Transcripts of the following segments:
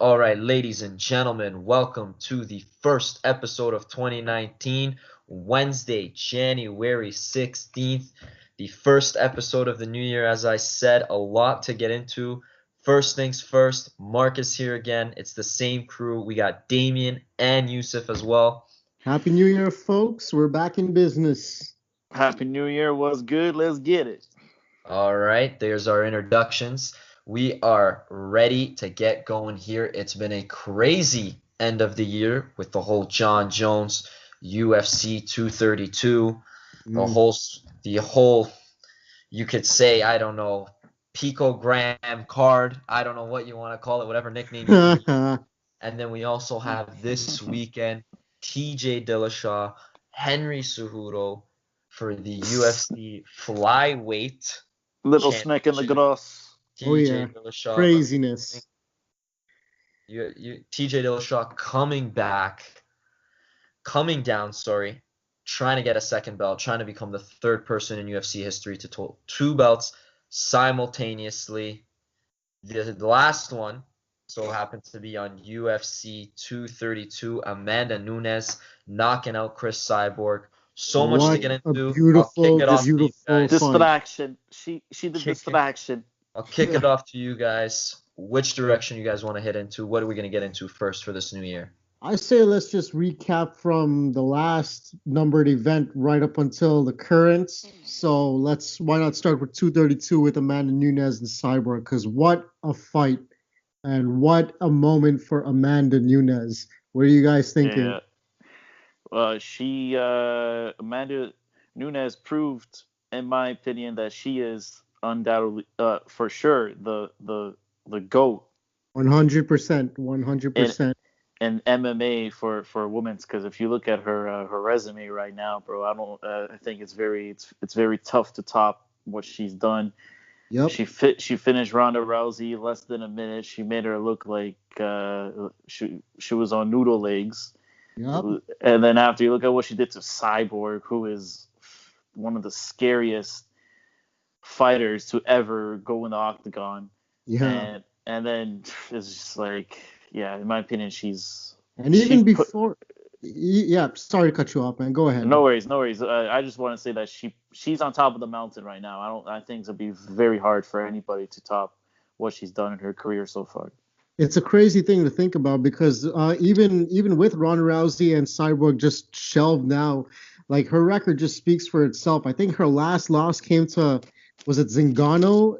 All right, ladies and gentlemen, welcome to the first episode of 2019, Wednesday, January 16th. The first episode of the new year, as I said, a lot to get into. First things first, Mark is here again. It's the same crew. We got Damien and Yusuf as well. Happy New Year, folks. We're back in business. Happy New Year. What's good? Let's get it. All right, there's our introductions. We are ready to get going here. It's been a crazy end of the year with the whole Jon Jones UFC 232, the whole you could say, I don't know, picogram card. I don't know what you want to call it, whatever nickname you use. And then we also have this weekend TJ Dillashaw, Henry Cejudo for the UFC flyweight. Little snack in the grass. TJ Dillashaw, craziness. TJ Dillashaw coming down, trying to get a second belt, trying to become the third person in UFC history to hold two belts simultaneously. The last one so happened to be on UFC 232, Amanda Nunes knocking out Cris Cyborg. So much to get into. Beautiful distraction. She did distraction. I'll kick it off to you guys. Which direction you guys want to hit into? What are we going to get into first for this new year? I say let's just recap from the last numbered event right up until the current. So why not start with 232 with Amanda Nunes and Cyborg? Because what a fight and what a moment for Amanda Nunes. What are you guys thinking? Yeah. Amanda Nunes proved, in my opinion, that she is undoubtedly, for sure, the GOAT. 100%. In MMA for women's, because if you look at her resume right now, bro, I think it's very tough to top what she's done. Yep. She finished Ronda Rousey less than a minute. She made her look like she was on noodle legs. Yep. And then after you look at what she did to Cyborg, who is one of the scariest fighters to ever go in the octagon. Yeah. And then it's just like, yeah, in my opinion, she's... And even before... Yeah, sorry to cut you off, man. Go ahead. No worries. I just want to say that she's on top of the mountain right now. I think it'll be very hard for anybody to top what she's done in her career so far. It's a crazy thing to think about because even with Ronda Rousey and Cyborg just shelved now, like her record just speaks for itself. I think her last loss came to, was it Zingano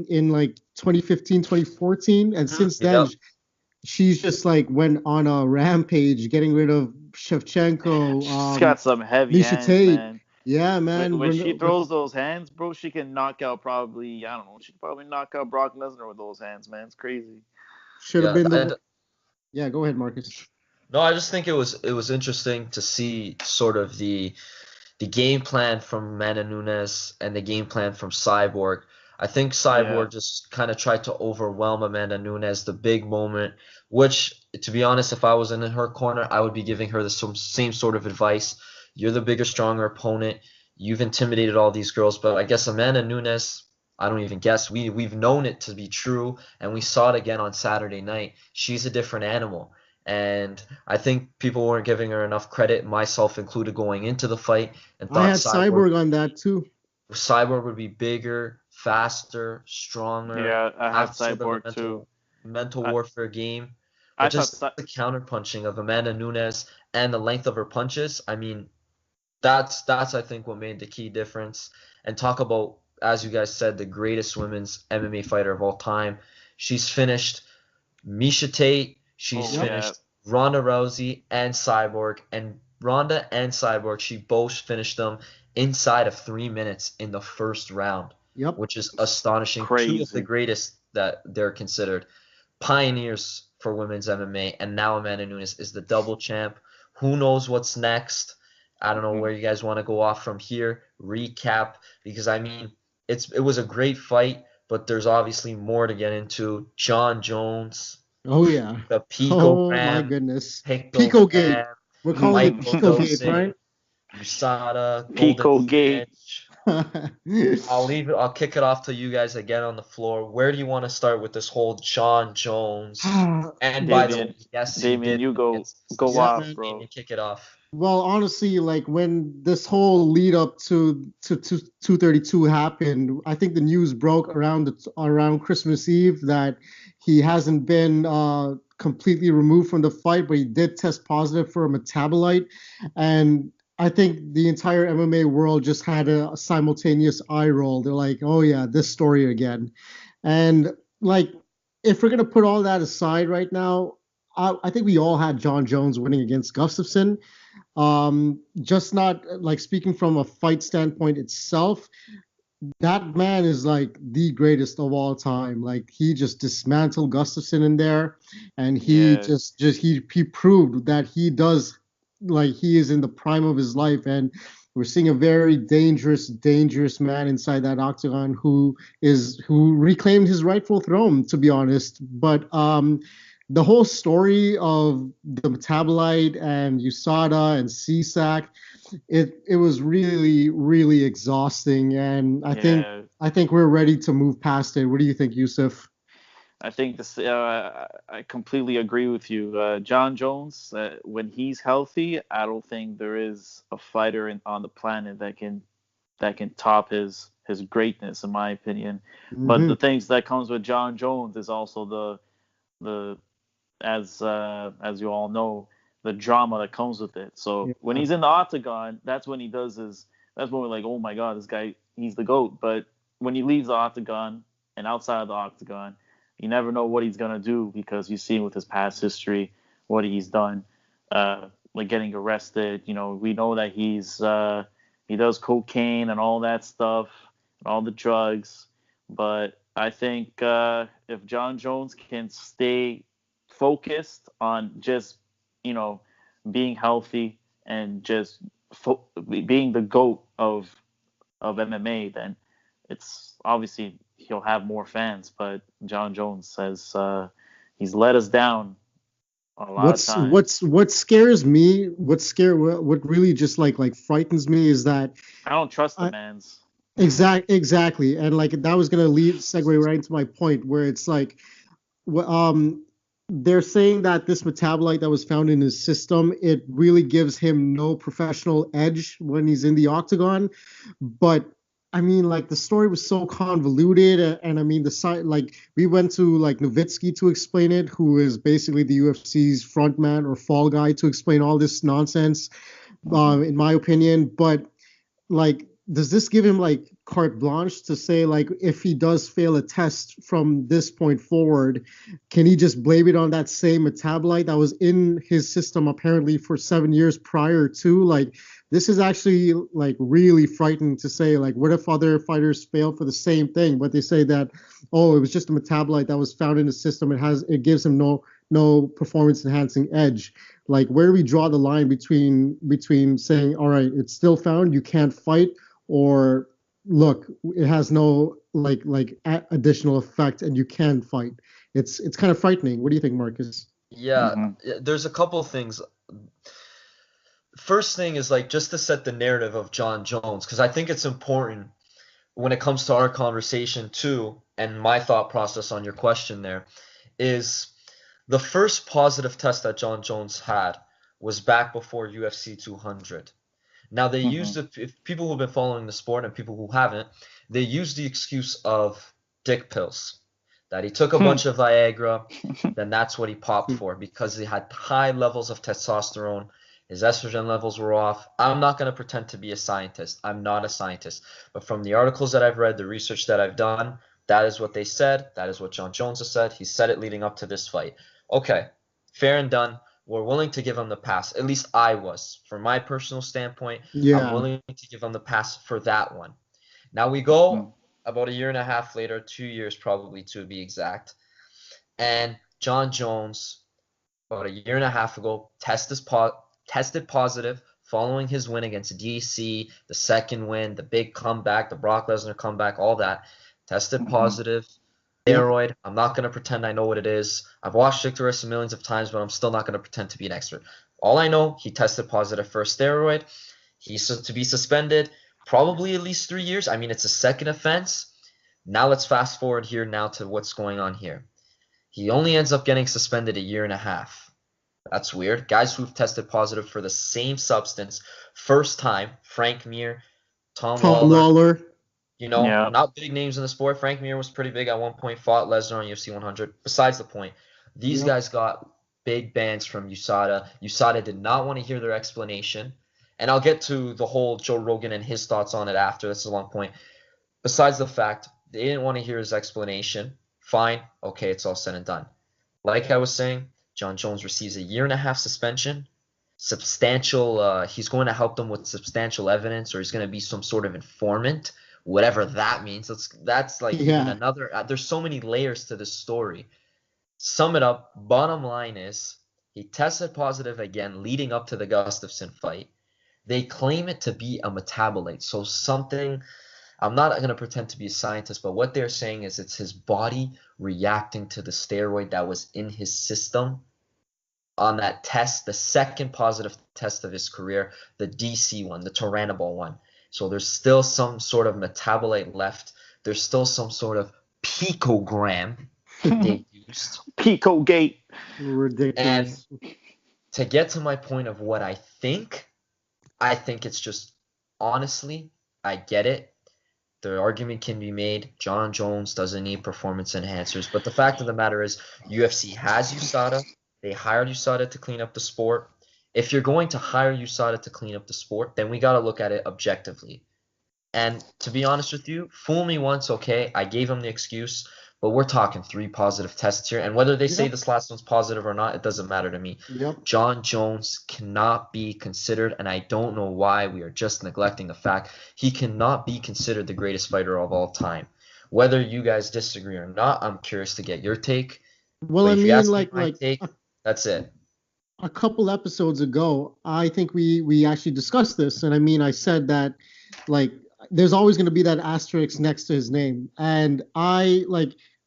in like 2015, 2014? And since then, she's just like went on a rampage, getting rid of Shevchenko. She's got some heavy hands, man. Yeah, man. When she throws those hands, bro, she can knock out she could probably knock out Brock Lesnar with those hands, man. It's crazy. Should have been Yeah, go ahead, Marcus. No, I just think it was interesting to see sort of the game plan from Amanda Nunes and the game plan from Cyborg. I think Cyborg just kind of tried to overwhelm Amanda Nunes, the big moment, which, to be honest, if I was in her corner, I would be giving her the same sort of advice. You're the bigger, stronger opponent. You've intimidated all these girls, but I guess Amanda Nunes, I don't even guess. We've known it to be true, and we saw it again on Saturday night. She's a different animal, and I think people weren't giving her enough credit, myself included, going into the fight. And thought I had Cyborg on that too. Cyborg would be bigger, faster, stronger. Yeah, I have Cyborg too. Mental warfare game. But just the counterpunching of Amanda Nunes and the length of her punches. I mean, that's I think what made the key difference. And talk about, as you guys said, the greatest women's MMA fighter of all time. She's finished Miesha Tate. She's finished Ronda Rousey and Cyborg. And Ronda and Cyborg, she both finished them inside of 3 minutes in the first round. Yep. Which is astonishing. Crazy. Two of the greatest that they're considered. Pioneers for women's MMA. And now Amanda Nunes is the double champ. Who knows what's next? I don't know where you guys want to go off from here. Recap. Because, I mean, it was a great fight, but there's obviously more to get into. Jon Jones. Oh, yeah. The Pico-gate. Oh, my goodness. Pico-gate. We're calling it Pico-gate, right? USADA. Pico-gate. I'll kick it off to you guys again on the floor. Where do you want to start with this whole Jon Jones? And by the way, Damien, yes, he Damien, did you win go against go Yeah, Gustafsson. off, man. bro. You kick it off. Well, honestly, like when this whole lead up to 232 happened, I think the news broke around Christmas Eve that he hasn't been completely removed from the fight, but he did test positive for a metabolite, and I think the entire MMA world just had a simultaneous eye roll. They're like, "Oh yeah, this story again," and like if we're gonna put all that aside right now, I think we all had Jon Jones winning against Gustafsson. Just not like speaking from a fight standpoint itself, that man is like the greatest of all time. Like he just dismantled Gustafsson in there, and he Yeah, just he proved that he does, like he is in the prime of his life, and we're seeing a very dangerous man inside that octagon who reclaimed his rightful throne, to be honest. But the whole story of the metabolite and USADA and CSAC, it was really exhausting, and yeah. I think we're ready to move past it. What do you think, Yusuf? I think this. I completely agree with you. Jon Jones, when he's healthy, I don't think there is a fighter on the planet that can top his greatness, in my opinion. But Hmm. the things that comes with Jon Jones is also the as you all know, the drama that comes with it. So when Yeah. he's in the octagon, that's when he does his. That's when we're like, oh my god, this guy, he's the goat. But when he leaves the octagon and outside of the octagon, you never know what he's gonna do because you see with his past history what he's done, like getting arrested. You know, we know that he does cocaine and all that stuff, and all the drugs. But I think if Jon Jones can stay focused on just you know being healthy and just being the goat of MMA, then it's obviously he'll have more fans. But Jon Jones says he's let us down a lot of times. What scares me, what really just like frightens me is that I don't trust the I man's. exactly, and like that was gonna lead segue right into my point where it's like they're saying that this metabolite that was found in his system, it really gives him no professional edge when he's in the octagon. But I mean, like the story was so convoluted, and I mean the side like we went to like Nowitzki to explain it, who is basically the UFC's frontman or fall guy to explain all this nonsense, Mm-hmm. in my opinion. But like does this give him like carte blanche to say like if he does fail a test from this point forward, can he just blame it on that same metabolite that was in his system apparently for 7 years prior to? Like this is actually like really frightening to say, like what if other fighters fail for the same thing, but they say that, oh, it was just a metabolite that was found in the system, it gives him no performance enhancing edge. Like where do we draw the line between saying, all right, it's still found, you can't fight, or look, it has no additional effect and you can fight? It's kind of frightening. What do you think, Marcus? Yeah, Mm-hmm. there's a couple of things. First thing is like just to set the narrative of Jon Jones, because I think it's important when it comes to our conversation too, and my thought process on your question there is the first positive test that Jon Jones had was back before UFC 200. Now they Mm-hmm. used it, if people who've been following the sport and people who haven't, they used the excuse of dick pills. That he took a bunch of Viagra, then that's what he popped for because he had high levels of testosterone. His estrogen levels were off. I'm not going to pretend to be a scientist. I'm not a scientist. But from the articles that I've read, the research that I've done, that is what they said. That is what Jon Jones has said. He said it leading up to this fight. Okay, fair and done. We're willing to give him the pass. At least I was. From my personal standpoint, I'm Yeah. willing to give him the pass for that one. Now we Mm-hmm. go about a year and a half later, 2 years probably to be exact, and Jon Jones, about a year and a half ago, tested positive following his win against DC, the second win, the big comeback, the Brock Lesnar comeback, all that. Tested Mm-hmm. positive. Yep. Steroid. I'm not going to pretend I know what it is. I've watched Victorious millions of times, but I'm still not going to pretend to be an expert. All I know, he tested positive for a steroid. He's to be suspended. probably at least 3 years. I mean, it's a second offense. Now let's fast forward here now to what's going on here. He only ends up getting suspended a year and a half. That's weird. Guys who've tested positive for the same substance, first time, Frank Mir, Tom Lawler. Yeah. Not big names in the sport. Frank Mir was pretty big at one point, fought Lesnar on UFC 100. Besides the point, these guys got big bans from USADA. USADA did not want to hear their explanation. And I'll get to the whole Joe Rogan and his thoughts on it after. That's a long point. Besides the fact, they didn't want to hear his explanation. Fine. Okay, it's all said and done. Like I was saying, Jon Jones receives a year and a half suspension. Substantial, he's going to help them with substantial evidence, or he's going to be some sort of informant, whatever that means. That's like even another, there's so many layers to this story. Sum it up, bottom line is, he tested positive again leading up to the Gustafsson fight. They claim it to be a metabolite, so something, I'm not going to pretend to be a scientist, but what they're saying is it's his body reacting to the steroid that was in his system on that test, the second positive test of his career, the DC one, the Turinabol one. So there's still some sort of metabolite left. There's still some sort of picogram they used. Pico-gate. Ridiculous. And to get to my point of what I think it's just, honestly, I get it. The argument can be made, Jon Jones doesn't need performance enhancers. But the fact of the matter is, UFC has USADA. They hired USADA to clean up the sport. If you're going to hire USADA to clean up the sport, then we got to look at it objectively. And to be honest with you, fool me once, okay, I gave him the excuse, but we're talking 3 positive tests here. And whether they say this last one's positive or not, it doesn't matter to me. Jon Jones cannot be considered, and I don't know why we are just neglecting the fact he cannot be considered the greatest fighter of all time. Whether you guys disagree or not, I'm curious to get your take. Well, I mean, take, that's it. A couple episodes ago, I think we actually discussed this, and I mean, I said that like there's always going to be that asterisk next to his name, and I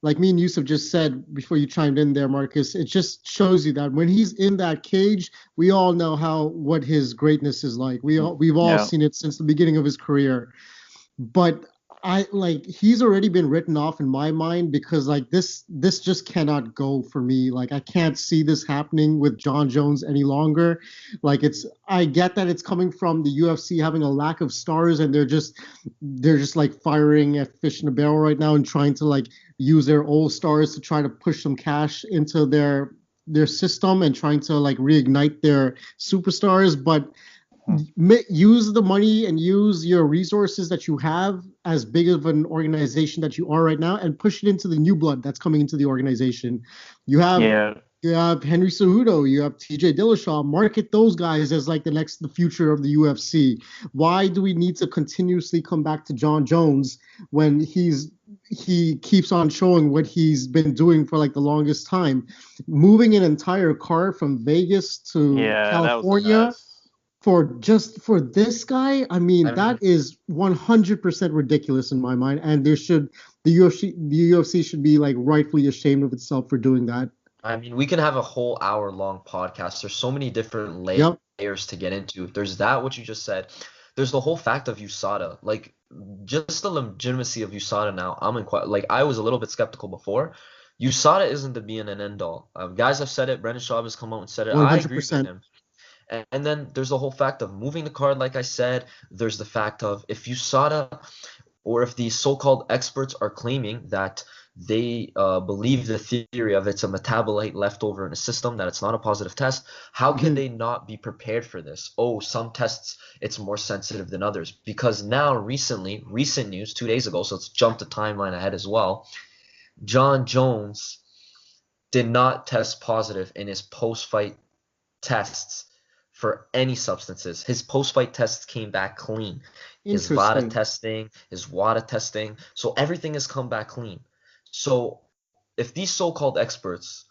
like me and Yusuf just said before you chimed in there, Marcus, it just shows you that when he's in that cage, we all know what his greatness is like. We've all seen it since the beginning of his career, but he's already been written off in my mind because like this just cannot go for me. Like I can't see this happening with Jon Jones any longer. Like I get that it's coming from the UFC having a lack of stars and they're just like firing at fish in a barrel right now and trying to like use their old stars to try to push some cash into their system and trying to like reignite their superstars, but use the money and use your resources that you have as big of an organization that you are right now and push it into the new blood that's coming into the organization. You have Henry Cejudo, you have TJ Dillashaw. Market those guys as like the future of the UFC. Why do we need to continuously come back to Jon Jones when he keeps on showing what he's been doing for like the longest time? Moving an entire car from Vegas to California for this guy, I mean that is 100% ridiculous in my mind, and the UFC should be like rightfully ashamed of itself for doing that. I mean, we can have a whole hour-long podcast. There's so many different layers to get into. There's that, what you just said. There's the whole fact of USADA. Like, just the legitimacy of USADA now. I was a little bit skeptical before. USADA isn't the be and end all. Guys have said it. Brendan Schaub has come out and said it. 100%. I agree with him. And then there's the whole fact of moving the card, like I said. There's the fact of if USADA or if these so-called experts are claiming that they believe the theory of it's a metabolite left over in a system, that it's not a positive test, how can they not be prepared for this? Oh, some tests, it's more sensitive than others. Because now recent news, 2 days ago, so let's jump the timeline ahead as well, Jon Jones did not test positive in his post-fight tests for any substances. His post-fight tests came back clean. His VADA testing, his WADA testing. So everything has come back clean. So if these so-called experts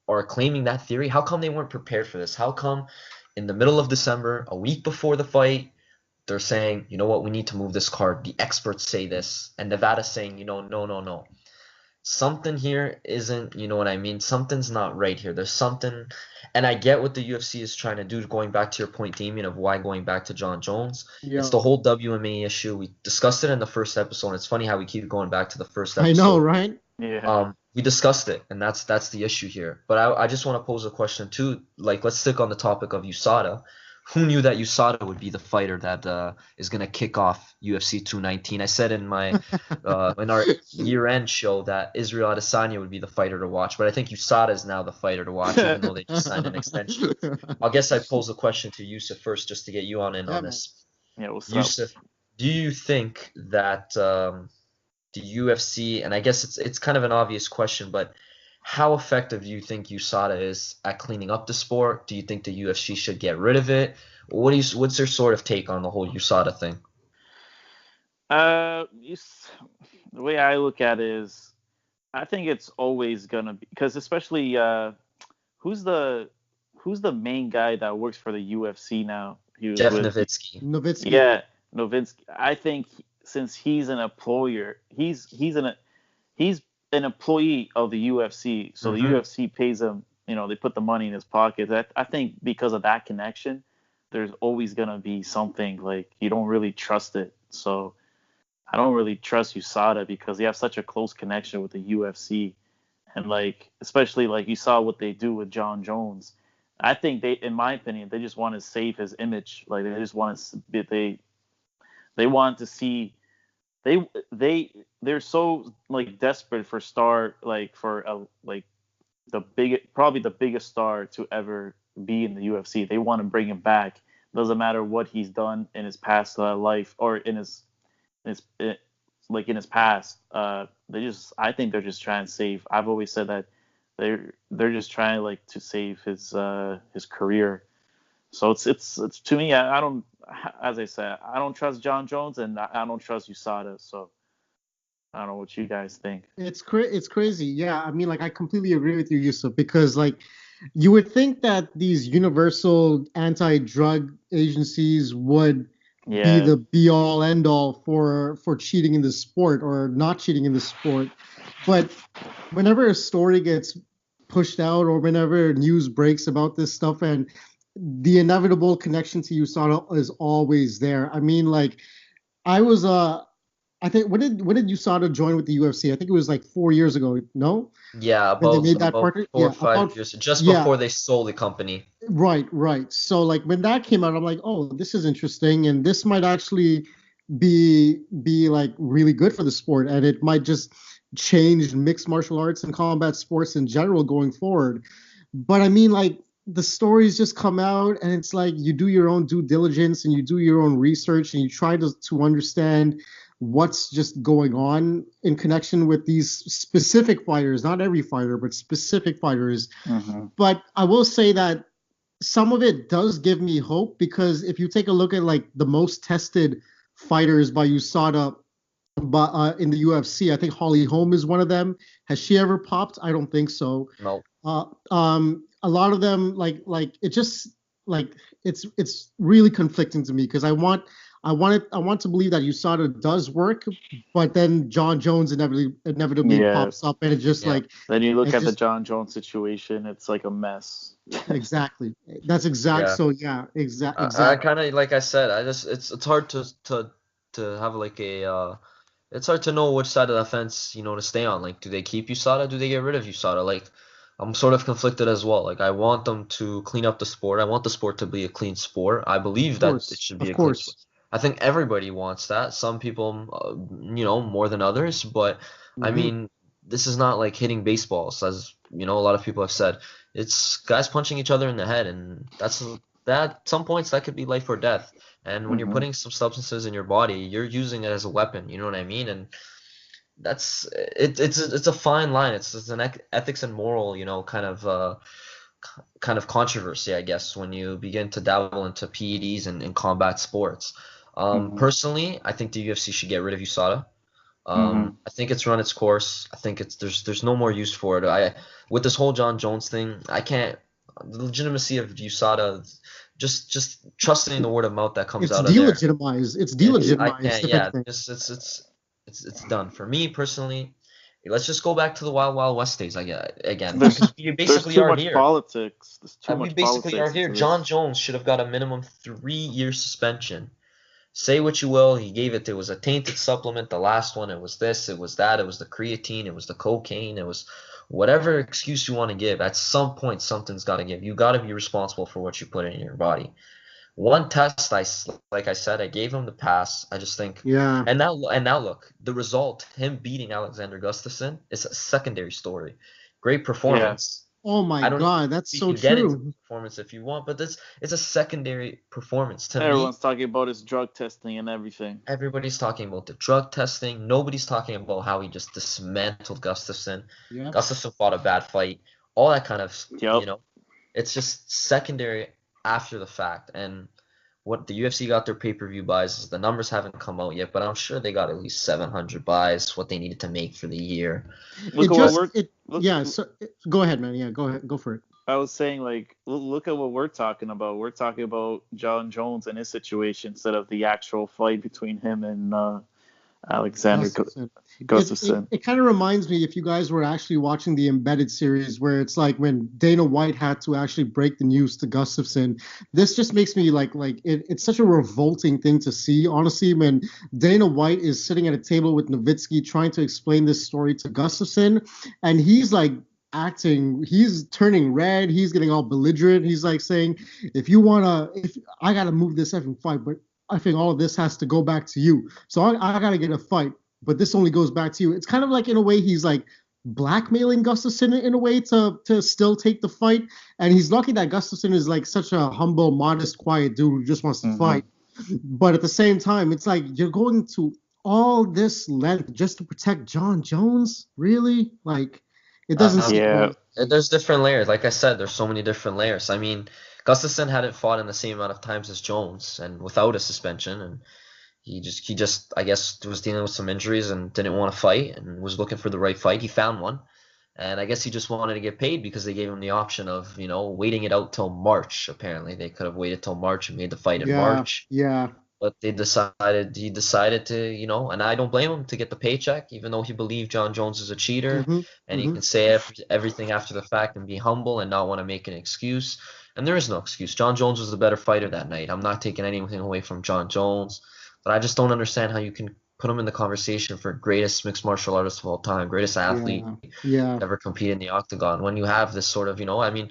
are claiming that theory, how come they weren't prepared for this? How come in the middle of December, a week before the fight, they're saying, you know what, we need to move this card. The experts say this. And Nevada's saying, no. something here isn't, you know what I mean? Something's not right here. There's something, and I get what the UFC is trying to do, going back to your point, Damien, of why going back to Jon Jones. It's Yeah, the whole WMA issue. We discussed it in the first episode, and it's funny how we keep going back to the first I know, episode. right? Yeah. We discussed it, and that's the issue here. But I just want to pose a question too. Like, let's stick on the topic of USADA. Who knew that USADA would be the fighter that is gonna kick off UFC 219? I said in my in our year-end show that Israel Adesanya would be the fighter to watch, but I think USADA is now the fighter to watch, even though they just signed an extension. I guess I pose a question to Yusuf first, just to get you on in Yeah, on man. this. Yeah, what's up? Yusuf, do you think that the UFC, and I guess it's kind of an obvious question, but how effective do you think USADA is at cleaning up the sport? Do you think the UFC should get rid of it? What's your sort of take on the whole USADA thing? You the way I look at it is, I think it's always gonna be, because especially who's the who's the main guy that works for the UFC now? He was Jeff with Nowitzki. Nowitzki. Yeah, Novinsky. I think since he's an employer, he's an employee of the UFC, so the Mhm. UFC pays him. They put the money in his pocket. I think because of that connection, there's always gonna be something like you don't really trust it. So I don't really trust USADA because they have such a close connection with the UFC, and like especially like you saw what they do with Jon Jones. I think in my opinion, they just want to save his image. Like they just want to, they want to see they're so like desperate for star like for a like probably the biggest star to ever be in the UFC. They want to bring him back. Doesn't matter what he's done in his past life or in his past. I think they're just trying to save. I've always said that they're just trying like to save his career. So it's to me, I don't, as I said, I don't trust Jon Jones and I don't trust USADA. So I don't know what you guys think. It's crazy. Yeah, I mean, like I completely agree with you, Yusuf, because like you would think that these universal anti-drug agencies would be Yeah, the be all end all for cheating in the sport or not cheating in the sport. But whenever a story gets pushed out or whenever news breaks about this stuff and the inevitable connection to USADA is always there. I mean, like I was I think when did USADA join with the UFC? I think it was like 4 years ago. No, Yeah, when they made that about partner. four or Yeah, five years, just yeah, before they sold the company. right. So like when that came out, I'm like, oh, this is interesting, and this might actually be like really good for the sport, and it might just change mixed martial arts and combat sports in general going forward. But I mean, like the stories just come out, and it's like you do your own due diligence and you do your own research and you try to understand what's just going on in connection with these specific fighters, not every fighter, but specific fighters. mm-hmm. But I will say that some of it does give me hope because if you take a look at like the most tested fighters by USADA in the UFC, I think Holly Holm is one of them. Has she ever popped? I don't think so. No. A lot of them like it just like it's really conflicting to me because I want to believe that USADA does work, but then Jon Jones inevitably Yeah. pops up and it's just Yeah. like Then you look it at the just Jon Jones situation, it's like a mess. exactly. That's exact. Yeah. So yeah, exact. I kind of, like I said, I just it's hard to have like a it's hard to know which side of the fence, to stay on. Like, do they keep USADA? Do they get rid of USADA? Like, I'm sort of conflicted as well. Like, I want them to clean up the sport. I want the sport to be a clean sport. I believe that it should be Of a clean sport. course. I think everybody wants that. Some people, more than others. But I Hmm. mean, this is not like hitting baseballs, as a lot of people have said. It's guys punching each other in the head, and that some points that could be life or death. And when you're Mm-hmm. putting some substances in your body, you're using it as a weapon. You know what I mean? And that's it. It's a fine line. It's an ethics and moral, kind of controversy, I guess, when you begin to dabble into PEDs and combat sports. Mm-hmm. Personally, I think the UFC should get rid of USADA. Mm-hmm. I think it's run its course. I think there's no more use for it. With this whole Jon Jones thing, I can't the legitimacy of USADA, just trusting the word of mouth that comes It's out of there. delegitimized. It's I delegitimized, can't. if Yeah, anything. it's done for me personally. Let's just go back to the Wild Wild West days again. There's Because we there's basically too are much here. politics. There's too We much basically are politics here. into Jon this. Jones should have got a minimum 3-year suspension. Say what you will, he gave it. It was a tainted supplement. The last one, it was this, it was that, it was the creatine, it was the cocaine, it was whatever excuse you want to give. At some point, something's got to give. You got to be responsible for what you put in your body. One test, like I said, I gave him the pass. I just think, Yeah. and now look, the result, him beating Alexander Gustafsson, is a secondary story. Great Yeah. performance. Oh my I don't. God, that's We so can get into true. performance if you want, but this is a secondary performance to me. Everyone's talking about his drug testing and everything. Everybody's talking about the drug testing. Nobody's talking about how he just dismantled Gustafsson. Yep. Gustafsson fought a bad fight. All that kind of, Yep. it's just secondary after the fact. And what the UFC got their pay-per-view buys is the numbers haven't come out yet, but I'm sure they got at least 700 buys, what they needed to make for the year. Look It at just what it look, yeah. So go ahead, man. Yeah, go ahead. Go for it. I was saying, like, look at what we're talking about. We're talking about Jon Jones and his situation instead of the actual fight between him and Alexander Gustafsson. Gustafsson. It kind of reminds me, if you guys were actually watching the Embedded series, where it's like when Dana White had to actually break the news to Gustafsson. This just makes me it's such a revolting thing to see, honestly, when Dana White is sitting at a table with Nowitzki trying to explain this story to Gustafsson, and he's like he's turning red, he's getting all belligerent, he's like saying, if I gotta move this effing fight, but I think all of this has to go back to you. So I got to get a fight, but this only goes back to you. It's kind of like, in a way, he's like blackmailing Gustafsson in a way to still take the fight. And he's lucky that Gustafsson is like such a humble, modest, quiet dude who just wants to fight. But at the same time, it's like you're going to all this length just to protect Jon Jones? Really? Like, it doesn't seem right. There's different layers. Like I said, there's so many different layers. I mean, Gustafsson hadn't fought in the same amount of times as Jones and without a suspension, and he just I guess was dealing with some injuries and didn't want to fight and was looking for the right fight. He found one, and I guess he just wanted to get paid because they gave him the option of waiting it out till March. Apparently, they could have waited till March and made the fight in March. Yeah. But he decided to, and I don't blame him, to get the paycheck, even though he believed Jon Jones is a cheater, and he can say everything after the fact and be humble and not want to make an excuse. And there is no excuse. Jon Jones was the better fighter that night. I'm not taking anything away from Jon Jones, but I just don't understand how you can put him in the conversation for greatest mixed martial artist of all time, greatest athlete ever compete in the octagon. When you have this sort of, I mean,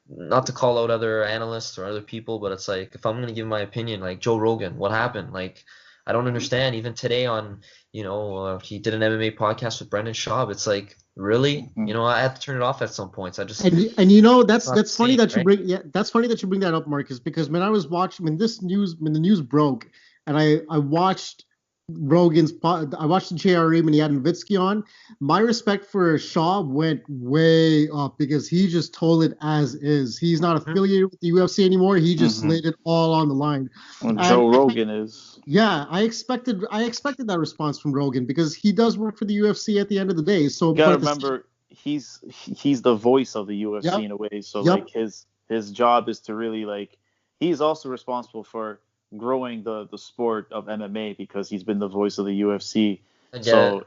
not to call out other analysts or other people, but it's like, if I'm going to give my opinion, like Joe Rogan, what happened? Like, I don't understand. Even today on, he did an MMA podcast with Brendan Schaub. It's like, really? I had to turn it off at some points. I just that's funny that that's funny that you bring that up, Marcus, because when I was watching when the news broke, and I watched I watched the JRE when he had Nowitzki on. My respect for Schaub went way up because he just told it as is. He's not affiliated with the UFC anymore. He just laid it all on the line. And Joe Rogan is. Yeah, I expected that response from Rogan because he does work for the UFC at the end of the day. So you gotta remember, he's the voice of the UFC in a way. So like his job is to really, like, he's also responsible for growing the sport of MMA because he's been the voice of the UFC. So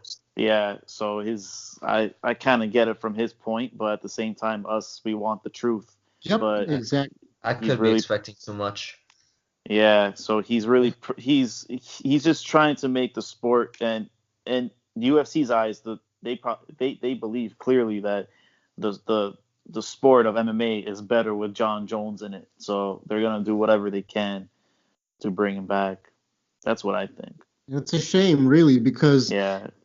I kind of get it from his point, but at the same time, we want the truth. Yep, but exactly. I could be expecting too much. Yeah, so he's just trying to make the sport, and UFC's eyes, they believe clearly that the sport of MMA is better with Jon Jones in it. So they're gonna do whatever they can to bring him back. That's what I think. It's a shame, really, because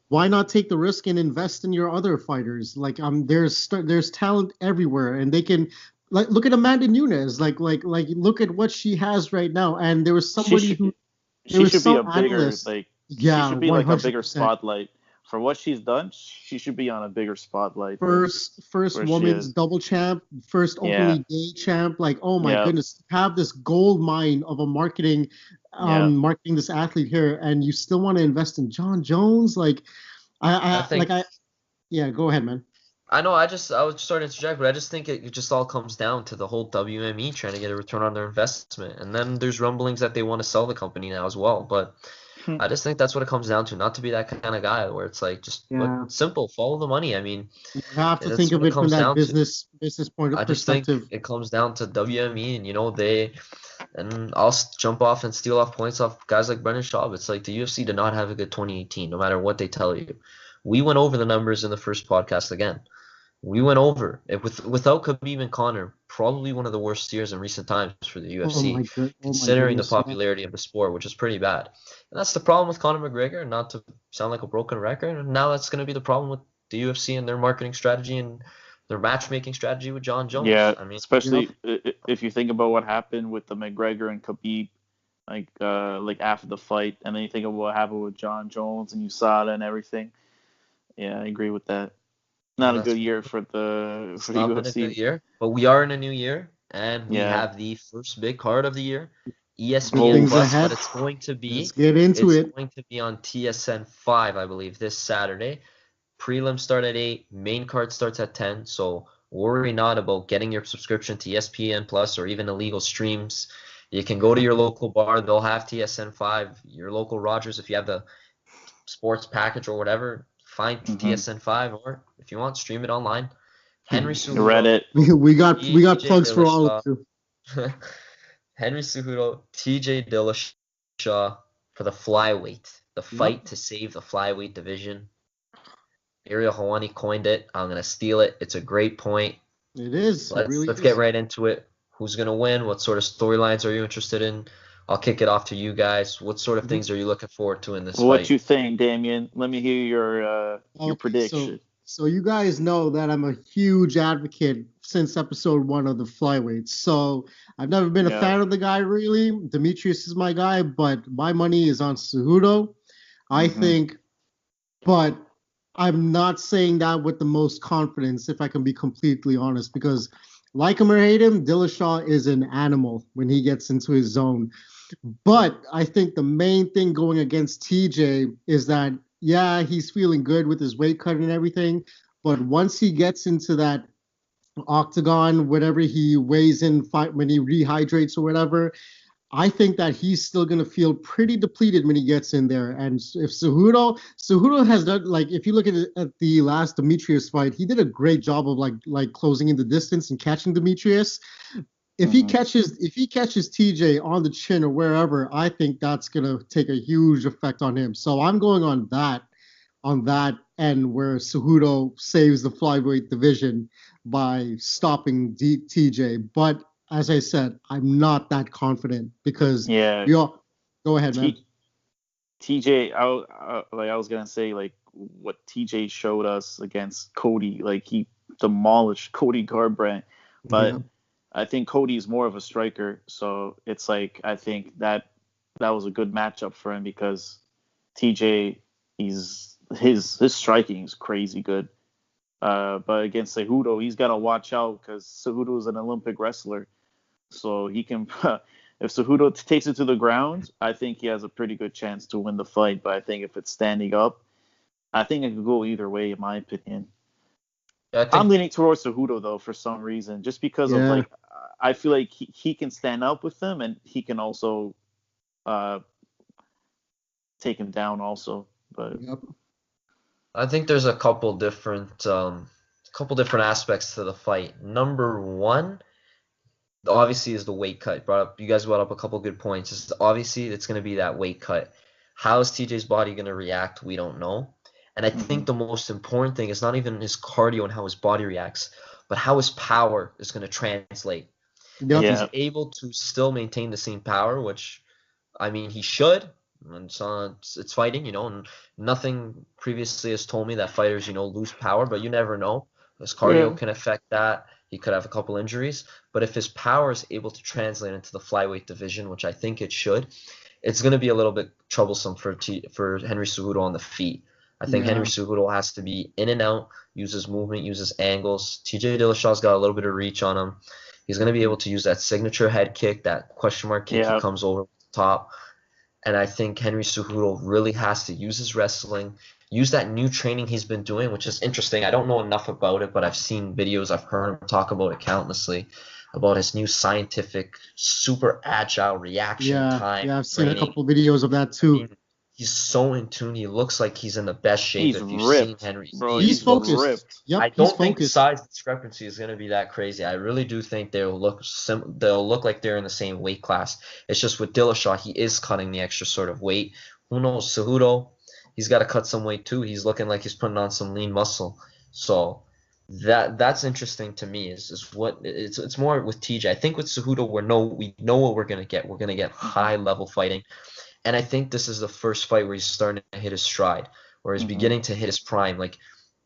why not take the risk and invest in your other fighters? Like, there's talent everywhere, and they can, like, look at Amanda Nunes. Like look at what she has right now. And there was somebody she should be a bigger she should be 100%. Like a bigger spotlight. For what she's done, she should be on a bigger spotlight. First women's double champ, first openly gay champ. Like, oh my goodness, have this gold mine of a marketing this athlete here, and you still want to invest in Jon Jones? Like, I think, go ahead, man. I know. I was starting to interject, but I just think it just all comes down to the whole WME trying to get a return on their investment, and then there's rumblings that they want to sell the company now as well. But I just think that's what it comes down to. Not to be that kind of guy where it's like just Yeah. simple, follow the money. I mean, You have to think that's of what it it from comes that down to. business point of I just think perspective. it comes down to WME, and and I'll jump off and steal off points off guys like Brendan Schaub. It's like the UFC did not have a good 2018, no matter what they tell you. We went over the numbers in the first podcast again. We went over it without Khabib and Conor, probably one of the worst years in recent times for the UFC, Oh my considering the goodness. Yeah. popularity of the sport, which is pretty bad. And that's the problem with Conor McGregor, not to sound like a broken record. And now that's going to be the problem with the UFC and their marketing strategy and their matchmaking strategy with Jon Jones. Yeah, I mean, especially if you think about what happened with the McGregor and Khabib, like after the fight, and then you think of what happened with Jon Jones and USADA and everything. Yeah, I agree with that. Not a good year for the it's not been a good UFC. year, but we are in a new year, and we Yeah. have the first big card of the year, Good ESPN things Plus, ahead. but it's going to be Let's get into it. going to be on TSN 5, I believe, this Saturday. Prelims start at 8, main card starts at 10, so worry not about getting your subscription to ESPN Plus or even illegal streams. You can go to your local bar, they'll have TSN 5, your local Rogers, if you have the sports package or whatever, find TSN 5, or if you want, stream it online. Henry Cejudo, Reddit. We got TJ plugs for all of Dillashaw. you. Henry Cejudo, TJ Dillashaw for the flyweight, the fight to save the flyweight division. Ariel Helwani coined it. I'm gonna steal it. It's a great point. It is. Let's get right into it. Who's gonna win? What sort of storylines are you interested in? I'll kick it off to you guys. What sort of things are you looking forward to in this fight? What you think, Damien? Let me hear your prediction. So you guys know that I'm a huge advocate since episode 1 of the flyweights. So I've never been a fan of the guy really. Demetrius is my guy, but my money is on Cejudo. I think, but I'm not saying that with the most confidence, if I can be completely honest, because like him or hate him, Dillashaw is an animal when he gets into his zone. But I think the main thing going against TJ is that, yeah, he's feeling good with his weight cut and everything. But once he gets into that octagon, whatever he weighs in fight, when he rehydrates or whatever, I think that he's still going to feel pretty depleted when he gets in there. And if Cejudo has done, like, if you look at the last Demetrius fight, he did a great job of like closing in the distance and catching Demetrius. If he catches TJ on the chin or wherever, I think that's going to take a huge effect on him. So I'm going on that end where Cejudo saves the flyweight division by stopping TJ. But as I said, I'm not that confident because go ahead, man. TJ, I was gonna say, like, what TJ showed us against Cody, like he demolished Cody Garbrandt, but I think Cody is more of a striker, so it's like I think that was a good matchup for him because TJ, his striking is crazy good. But against Cejudo, he's got to watch out because Cejudo is an Olympic wrestler. So he can, if Cejudo takes it to the ground, I think he has a pretty good chance to win the fight. But I think if it's standing up, I think it could go either way, in my opinion. I'm leaning towards Cejudo, though, for some reason, just because of, like, I feel like he can stand up with them and he can also take him down also. But I think there's a couple different aspects to the fight. Number one, obviously, is the weight cut. You guys brought up a couple good points. Obviously, it's going to be that weight cut. How is TJ's body going to react? We don't know. And I think the most important thing is not even his cardio and how his body reacts, but how his power is going to translate. If he's able to still maintain the same power, which, I mean, he should. It's fighting, and nothing previously has told me that fighters, lose power, but you never know. His cardio can affect that. He could have a couple injuries, but if his power is able to translate into the flyweight division, which I think it should, it's going to be a little bit troublesome for Henry Cejudo on the feet. I think Henry Cejudo has to be in and out, uses movement, uses angles. TJ Dillashaw's got a little bit of reach on him. He's going to be able to use that signature head kick, that question mark kick he comes over the top. And I think Henry Cejudo really has to use his wrestling, use that new training he's been doing, which is interesting. I don't know enough about it, but I've seen videos, I've heard him talk about it countlessly, about his new scientific, super agile reaction time. Yeah, I've seen a couple videos of that too. I mean, he's so in tune. He looks like he's in the best shape. He's If you've seen ripped, Henry, bro. He's He's focused. ripped. Yep, I he's don't think the focused. size discrepancy is going to be that crazy. I really do think they'll look like they're in the same weight class. It's just with Dillashaw, he is cutting the extra sort of weight. Who knows? Cejudo, he's got to cut some weight too. He's looking like he's putting on some lean muscle. So that's interesting to me. Is what it's more with TJ. I think with Cejudo, we know what we're gonna get. We're gonna get high level fighting, and I think this is the first fight where he's starting to hit his stride, where he's beginning to hit his prime. Like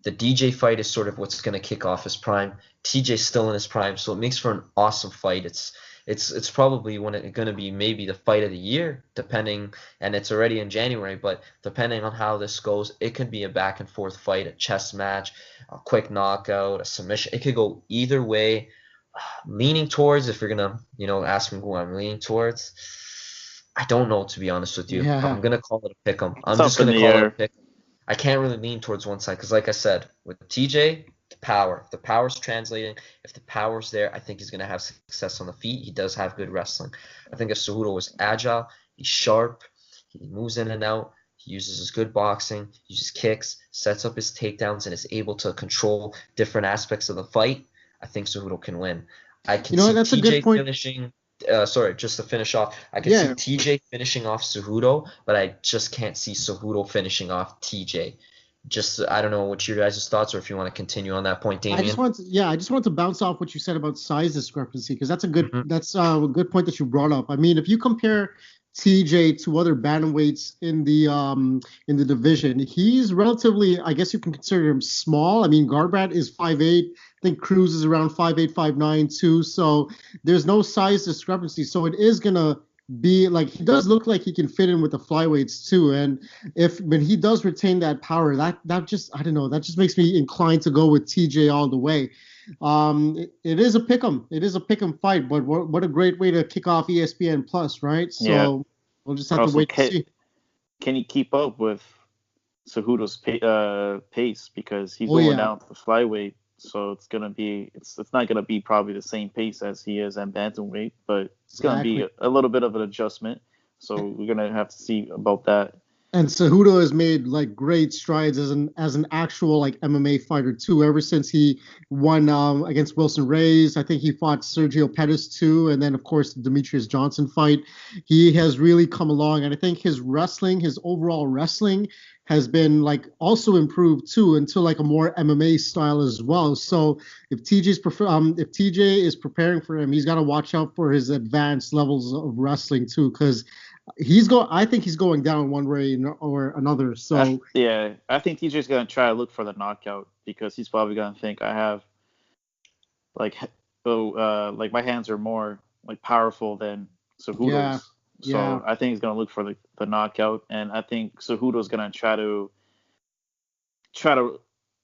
the DJ fight is sort of what's going to kick off his prime. TJ's still in his prime, so it makes for an awesome fight. It's probably going to be maybe the fight of the year, depending, and it's already in January, but depending on how this goes, it could be a back and forth fight, a chess match, a quick knockout, a submission. It could go either way. Leaning towards, if you're gonna, ask me who I'm leaning towards, I don't know, to be honest with you. Yeah. I'm gonna call it a pick 'em. I'm It's just up in gonna the call it air. a pick. I can't really lean towards one side because, like I said, with TJ, the power. If the power's translating, if the power's there, I think he's gonna have success on the feet. He does have good wrestling. I think if Cejudo was agile, he's sharp, he moves in and out, he uses his good boxing, he uses kicks, sets up his takedowns, and is able to control different aspects of the fight, I think Cejudo can win. I can see That's a good TJ point. finishing. Sorry, just to finish off, I can Yeah. see TJ finishing off Cejudo, but I just can't see Cejudo finishing off TJ. I don't know what your guys' thoughts are if you want to continue on that point, Damien. I just want to bounce off what you said about size discrepancy because that's a good point that you brought up. I mean, if you compare TJ to other bantamweights in the division, he's relatively, I guess you can consider him small. I mean, Garbrandt is 5'8". I think Cruz is around 5'8", 5'9" too. So there's no size discrepancy. So it is gonna be like he does look like he can fit in with the flyweights too. And when he does retain that power, that just, I don't know, that just makes me inclined to go with TJ all the way. It is a pick'em. It is a pick'em fight, but what a great way to kick off ESPN Plus, right? So we'll just have to wait to see. Can he keep up with Cejudo's pace because he's going down to the flyweight? So it's not gonna be probably the same pace as he is at bantamweight, but it's gonna be a little bit of an adjustment. So we're gonna have to see about that. And Cejudo has made like great strides as an actual like MMA fighter too. Ever since he won against Wilson Reyes, I think he fought Sergio Pettis too, and then of course the Demetrius Johnson fight. He has really come along, and I think his overall wrestling has been like also improved too into like a more MMA style as well. So if TJ is preparing for him, he's got to watch out for his advanced levels of wrestling too, because I think he's going down one way or another. So I think TJ's gonna try to look for the knockout because he's probably gonna think I have like my hands are more like powerful than Cejudo's. So I think he's gonna look for the knockout, and I think Cejudo's gonna try to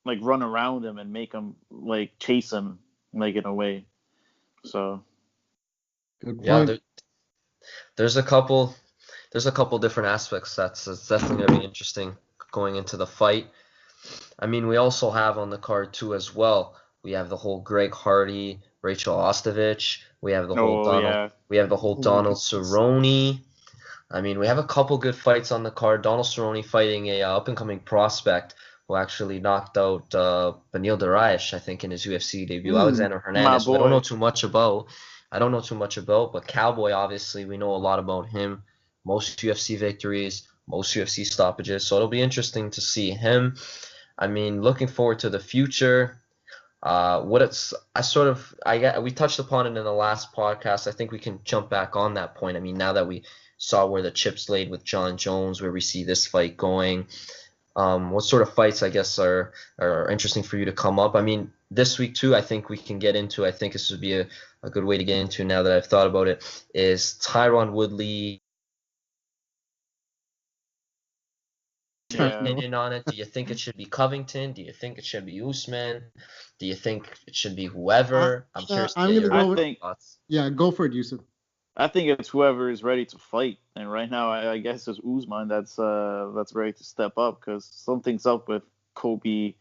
like run around him and make him like chase him like in a way. So good point. There's a couple different aspects that's definitely gonna be interesting going into the fight. I mean, we also have on the card too as well. We have the whole Greg Hardy, Rachel Ostovich. We have the whole Donald Cerrone. I mean, we have a couple good fights on the card. Donald Cerrone fighting a up-and-coming prospect who actually knocked out Beneil Dariush, I think, in his UFC debut. Alexander Hernandez, who I don't know too much about. But Cowboy, obviously, we know a lot about him. Most UFC victories, most UFC stoppages. So it'll be interesting to see him. I mean, looking forward to the future. We touched upon it in the last podcast. I think we can jump back on that point. I mean, now that we saw where the chips laid with Jon Jones, where we see this fight going, what sort of fights I guess are interesting for you to come up? I mean, this week too, I think we can get into. I think this would be a good way to get into now that I've thought about it. Is Tyron Woodley? Opinion on it? Do you think it should be Covington? Do you think it should be Usman? Do you think it should be whoever? I'm curious to get your thoughts. Yeah, go for it, Yusuf. I think it's whoever is ready to fight, and right now I guess it's Usman that's ready to step up because something's up with Kobe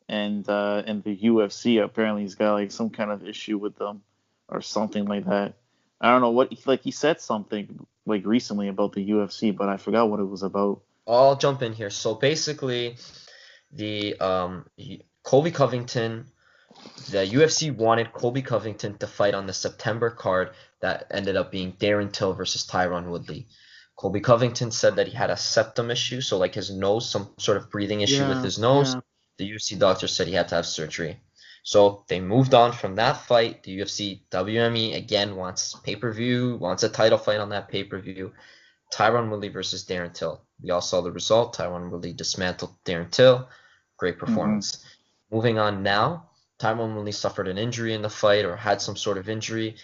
and the UFC. Apparently he's got like some kind of issue with them or something like that. I don't know what he said something like recently about the UFC, but I forgot what it was about. I'll jump in here. So basically, the Colby Covington, the UFC wanted Colby Covington to fight on the September card that ended up being Darren Till versus Tyron Woodley. Colby Covington said that he had a septum issue, so like his nose, some sort of breathing issue with Yeah, his nose. yeah. The UFC doctor said he had to have surgery. So they moved on from that fight. The UFC WME again wants pay-per-view, wants a title fight on that pay-per-view. Tyron Woodley versus Darren Till. We all saw the result. Tyron Woodley dismantled Darren Till. Great Hmm. performance. Moving on now, Tyron Woodley suffered an injury in the fight or had some sort of injury.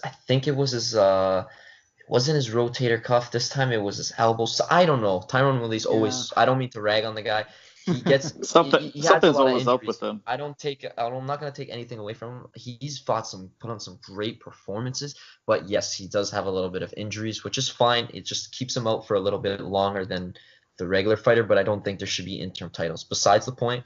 I think it was his it wasn't his rotator cuff this time. It was his elbow. So I don't know. Tyron Woodley's Yeah. always. I don't mean to rag on the guy. He gets. He has a Something's lot of always up with injuries. him. I'm not gonna take anything away from him. He's put on some great performances. But yes, he does have a little bit of injuries, which is fine. It just keeps him out for a little bit longer than the regular fighter. But I don't think there should be interim titles. Besides the point,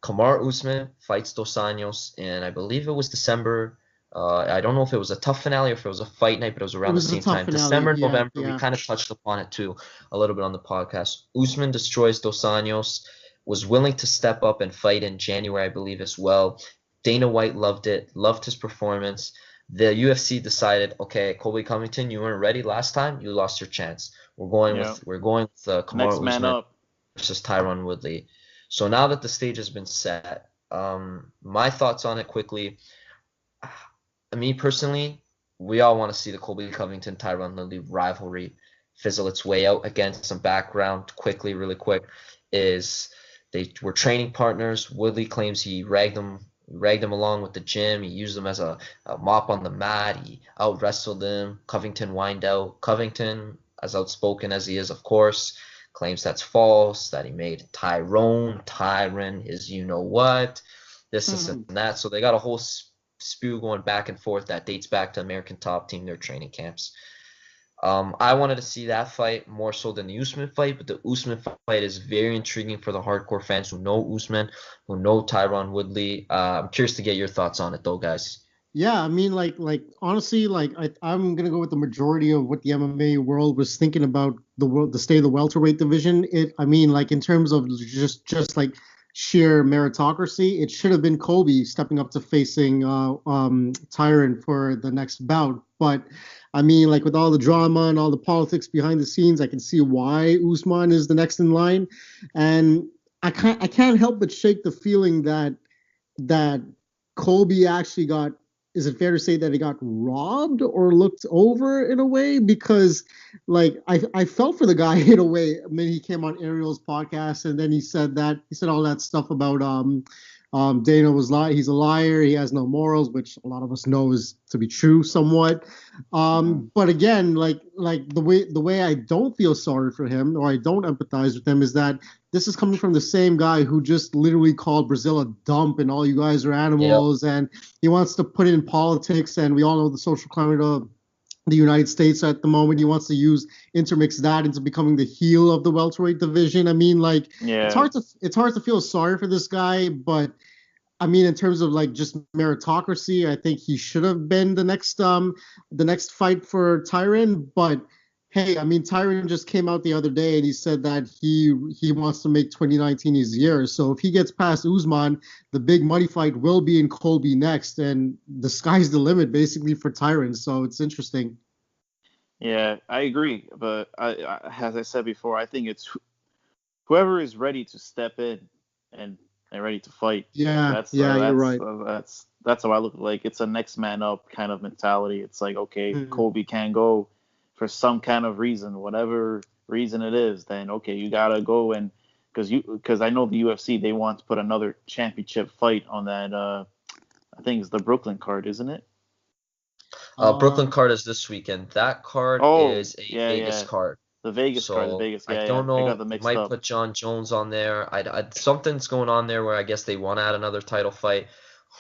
Kamaru Usman fights Dos Anjos, and I believe it was December. I don't know if it was a tough finale or if it was a fight night, but it was It around the was a same tough time. finale. December, Yeah, November, we yeah. kind of touched upon it too a little bit on the podcast. Usman destroys Dos Anjos, was willing to step up and fight in January, I believe, as well. Dana White loved it, loved his performance. The UFC decided, okay, Colby Covington, you weren't ready last time, you lost your chance. Yeah. We're going with Next Kamaru man Usman up. versus Tyron Woodley. So now that the stage has been set, my thoughts on it quickly. Me personally, we all want to see the Colby Covington Tyron Woodley rivalry fizzle its way out. Again, some background quickly, really quick, is they were training partners. Woodley claims he ragged him along with the gym. He used him as a mop on the mat. He out wrestled him. Covington whined out. Covington, as outspoken as he is, of course, claims that's false, that he made Tyron, his you know what, this and that. So they got a whole spew going back and forth that dates back to American Top Team, their training camps. I wanted to see that fight more so than the Usman fight, but the Usman fight is very intriguing for the hardcore fans who know Usman, who know Tyron Woodley. I'm curious to get your thoughts on it, though, guys. Yeah, I mean, like honestly, like I'm gonna go with the majority of what the MMA world was thinking about the state of the welterweight division. I mean, like in terms of just like sheer meritocracy, it should have been Colby stepping up to facing Tyron for the next bout. But I mean, like with all the drama and all the politics behind the scenes, I can see why Usman is the next in line, and I can't help but shake the feeling that Colby actually got, is it fair to say that he got robbed or looked over in a way? Because like I felt for the guy in a way. I mean, he came on Ariel's podcast and then he said all that stuff about Dana he's a liar, he has no morals, which a lot of us know is to be true somewhat. But again, like the way I don't feel sorry for him or I don't empathize with him is that this is coming from the same guy who just literally called Brazil a dump and all you guys are Yep. animals, and he wants to put it in politics, and we all know the social climate of the United States at the moment. He wants to intermix that into becoming the heel of the welterweight division. I mean, like it's Yeah. hard to feel sorry for this guy, but I mean, in terms of like just meritocracy, I think he should have been the next fight for Tyron. But hey, I mean, Tyron just came out the other day and he said that he wants to make 2019 his year. So if he gets past Usman, the big money fight will be in Colby next, and the sky's the limit basically for Tyron. So it's interesting. Yeah, I agree. But as I said before, I think it's whoever is ready to step in and ready to fight. Yeah, That's yeah, you're that's right. that's how I look. Like it's a next man up kind of mentality. It's like, okay, Mhm. Colby can't go for some kind of reason, whatever reason it is. Then okay, you gotta go, and because I know the UFC, they want to put another championship fight on that. I think it's the Brooklyn card, isn't it? Brooklyn Um, card is this weekend. That card Oh is a yeah, Vegas yeah, card. the Vegas card, the So Vegas. I Yeah, yeah, don't I got know. them They mixed might up. put Jon Jones on there. Something's going on there where I guess they want to add another title fight.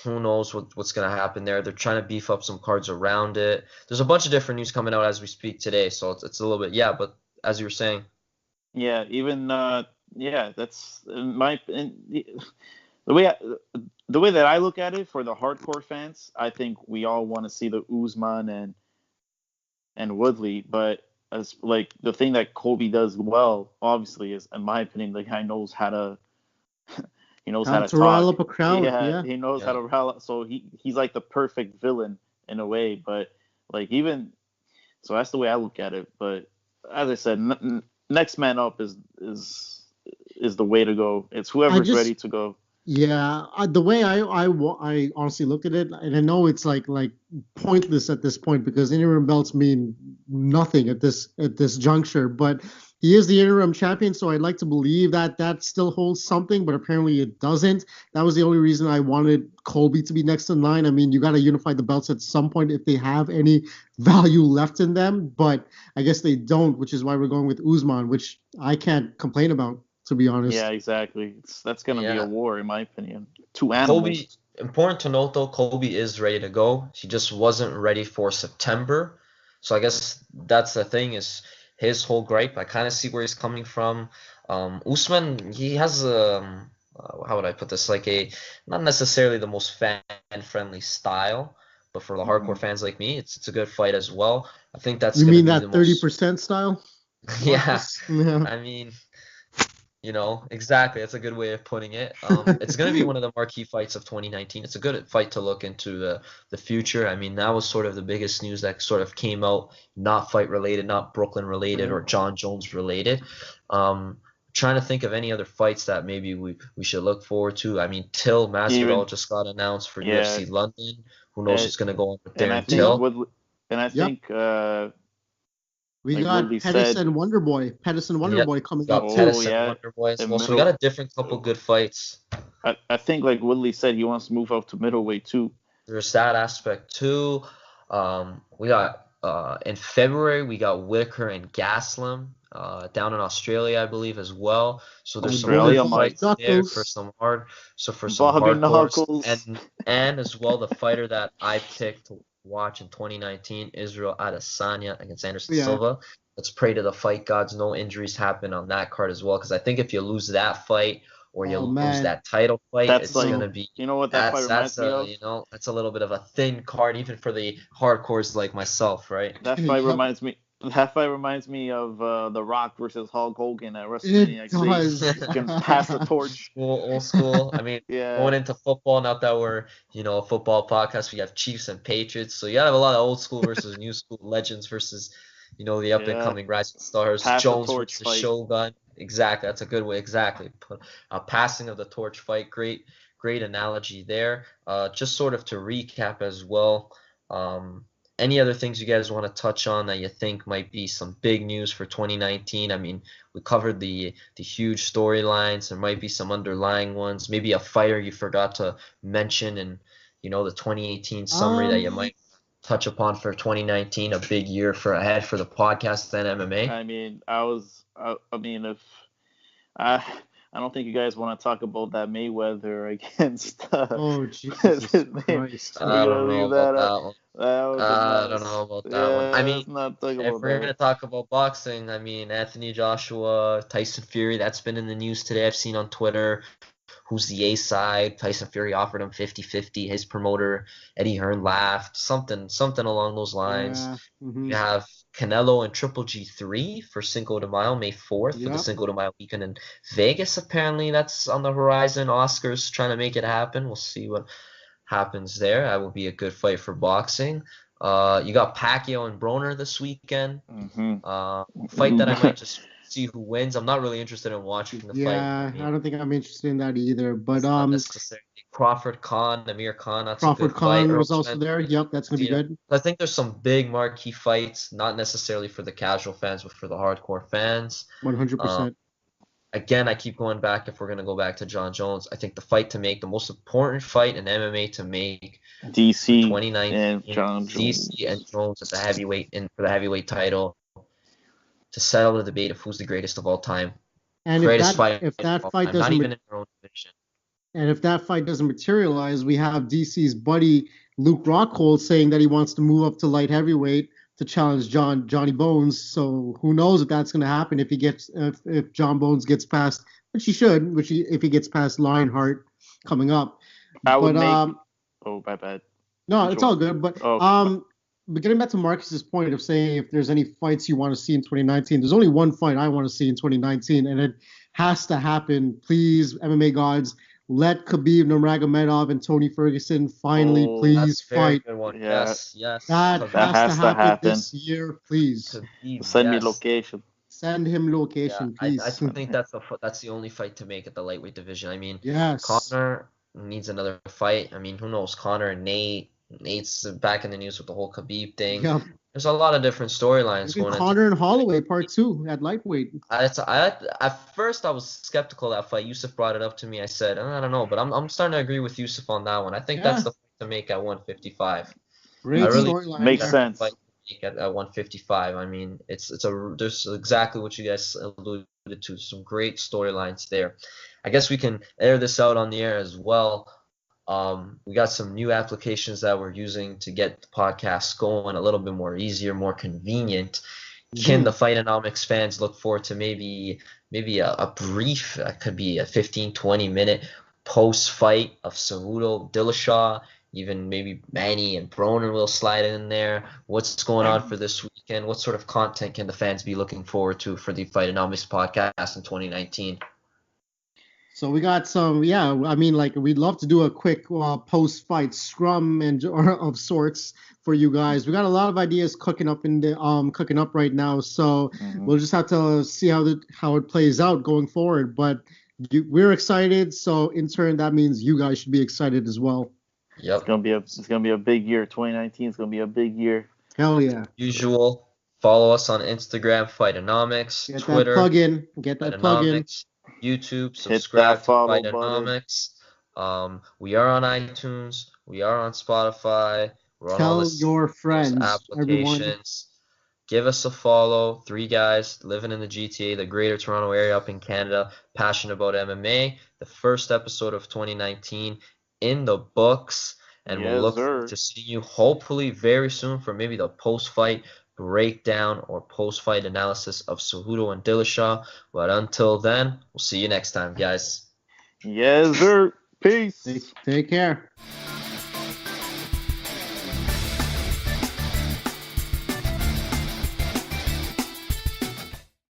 Who knows what's going to happen there? They're trying to beef up some cards around it. There's a bunch of different news coming out as we speak today, so it's a little bit, yeah. But as you were saying, Yeah, even yeah, that's the way I, the way that I look at it for the hardcore fans. I think we all want to see the Usman and Woodley, but as like the thing that Kobe does well, obviously, is in my opinion, the guy knows how to how to talk. rile up a crowd. Yeah, Yeah. he knows how to rile. So he's like the perfect villain in a way. But like even so, that's the way I look at it. But as I said, next man up is the way to go. It's whoever's ready to go. Yeah, the way I honestly look at it, and I know it's like pointless at this point because interim belts mean nothing at this juncture. But he is the interim champion, so I'd like to believe that still holds something, but apparently it doesn't. That was the only reason I wanted Colby to be next in line. I mean, you got to unify the belts at some point if they have any value left in them, but I guess they don't, which is why we're going with Usman, which I can't complain about, to be honest. Yeah, exactly. That's going to be a war, in my opinion. Two animals. Important to note, though, Colby is ready to go. He just wasn't ready for September. So I guess that's the thing, is his whole gripe. I kind of see where he's coming from. Usman, he has how would I put this? Like not necessarily the most fan-friendly style, but for the hardcore fans like me, it's a good fight as well. I think that's you mean that 30% style? Yeah. I mean, exactly. That's a good way of putting it. It's going to be one of the marquee fights of 2019. It's a good fight to look into the future. I mean, that was sort of the biggest news that sort of came out, not fight related, not Brooklyn related or Jon Jones related. Trying to think of any other fights that maybe we should look forward to. I mean, Till Masvidal just got announced for UFC London. Who knows what's going to go on with Darren Till? I think we got Pettis and Wonderboy. Pettis and Wonderboy coming up. Pettis and Wonderboy. Well, so we got a different couple good fights. I think, like Woodley said, he wants to move up to middleweight too. There's that aspect too. We got in February we got Whitaker and Gaslam down in Australia, I believe, as well. So there's some good fights there for some hardcores, and as well the fighter that I picked to watch in 2019, Israel Adesanya against Anderson Silva. Let's pray to the fight gods no injuries happen on that card as well, because I think if you lose that fight or you lose that title fight, it's going to be what that fight reminds me of? That's a little bit of a thin card even for the hardcores like myself, right? That fight reminds me of The Rock versus Hulk Hogan at WrestleMania. You can pass the torch. Old school. I mean, going into football, not that we're a football podcast, we have Chiefs and Patriots, so you gotta have a lot of old school versus new school legends versus the up and coming rising stars. Pass Jones versus Shogun. Exactly, that's a good way. Exactly, passing of the torch fight. Great analogy there. Just sort of to recap as well. Any other things you guys want to touch on that you think might be some big news for 2019? I mean, we covered the huge storylines. There might be some underlying ones. Maybe a fighter you forgot to mention in, the 2018 summary that you might touch upon for 2019. A big year ahead for the podcast and MMA. I mean, I don't think you guys want to talk about that Mayweather against. Oh Jesus Christ! I don't know about that one. I don't know about that one. I mean, if we're gonna talk about boxing, I mean, Anthony Joshua, Tyson Fury, that's been in the news today. I've seen on Twitter. Who's the A side? Tyson Fury offered him 50-50. His promoter, Eddie Hearn, laughed. Something along those lines. You have Canelo and Triple G3 for Cinco de Mayo, May 4th, for the Cinco de Mayo weekend in Vegas. Apparently, that's on the horizon. Oscar's trying to make it happen. We'll see what happens there. That will be a good fight for boxing. You got Pacquiao and Broner this weekend. Fight that I might just see who wins. I'm not really interested in watching the fight. Yeah, I don't think I'm interested in that either. But not necessarily. Crawford Khan, Amir Khan, that's Crawford a good Khan fight. was also there. Yep, that's gonna be good. I think there's some big marquee fights, not necessarily for the casual fans, but for the hardcore fans. 100%. Again, I keep going back. If we're gonna go back to Jon Jones, I think the fight to make, the most important fight in MMA to make, DC 2019, and Jon Jones. DC and Jones at the heavyweight for the heavyweight title, to settle the debate of who's the greatest of all time. And greatest if that fight doesn't, not even in their own division. And if that fight doesn't materialize, we have DC's buddy Luke Rockhold saying that he wants to move up to light heavyweight to challenge Johnny Bones. So who knows if that's going to happen if John Bones gets past, which he should, if he gets past Lionheart coming up. My bad. No, it's all good. But but getting back to Marcus's point of saying if there's any fights you want to see in 2019, there's only one fight I want to see in 2019, and it has to happen. Please, MMA gods, let Khabib Nurmagomedov and Tony Ferguson finally please That's a very fight. good one. Yeah. Yes. That Khabib, has to happen this year, please. Khabib, Send me yes. location. Send him location, Yeah, please. I think that's the only fight to make at the lightweight division. I mean, Yes. Conor needs another fight. I mean, who knows? Conor and Nate's back in the news with the whole Khabib thing. Yep. There's a lot of different storylines Even going Conor into and Holloway part 2 at lightweight. At first, I was skeptical of that fight. Yusuf brought it up to me. I said, I don't know, but I'm starting to agree with Yusuf on that one. I think that's the fight to make at 155. Great I really storyline. Makes there. sense. Fight to make at 155. I mean, there's exactly what you guys alluded to. Some great storylines there. I guess we can air this out on the air as well. We got some new applications that we're using to get the podcast going a little bit more easier, more convenient. Can the Fightonomics fans look forward to maybe a brief, could be a 15-20 minute post-fight of Cejudo, Dillashaw, even maybe Manny and Broner will slide in there. What's going on for this weekend? What sort of content can the fans be looking forward to for the Fightonomics podcast in 2019? So we got some, I mean, like we'd love to do a quick post-fight scrum of sorts for you guys. We got a lot of ideas cooking up right now, so we'll just have to see how it plays out going forward. But we're excited, so in turn that means you guys should be excited as well. Yep. It's gonna be a big year. 2019 is gonna be a big year. Hell yeah. Usual. Follow us on Instagram, Fightonomics, Twitter, Get that plug in. YouTube, subscribe to follow Fightonomics. We are on iTunes. We are on Spotify. We're on all Tell the your friends, applications. everyone. Give us a follow. 3 guys living in the GTA, the Greater Toronto Area up in Canada, passionate about MMA. The first episode of 2019 in the books, and we'll look forward to seeing you hopefully very soon for maybe the post-fight breakdown or post-fight analysis of Cejudo and Dillashaw. But until then, we'll see you next time, guys. Yes, sir. Peace. Take care.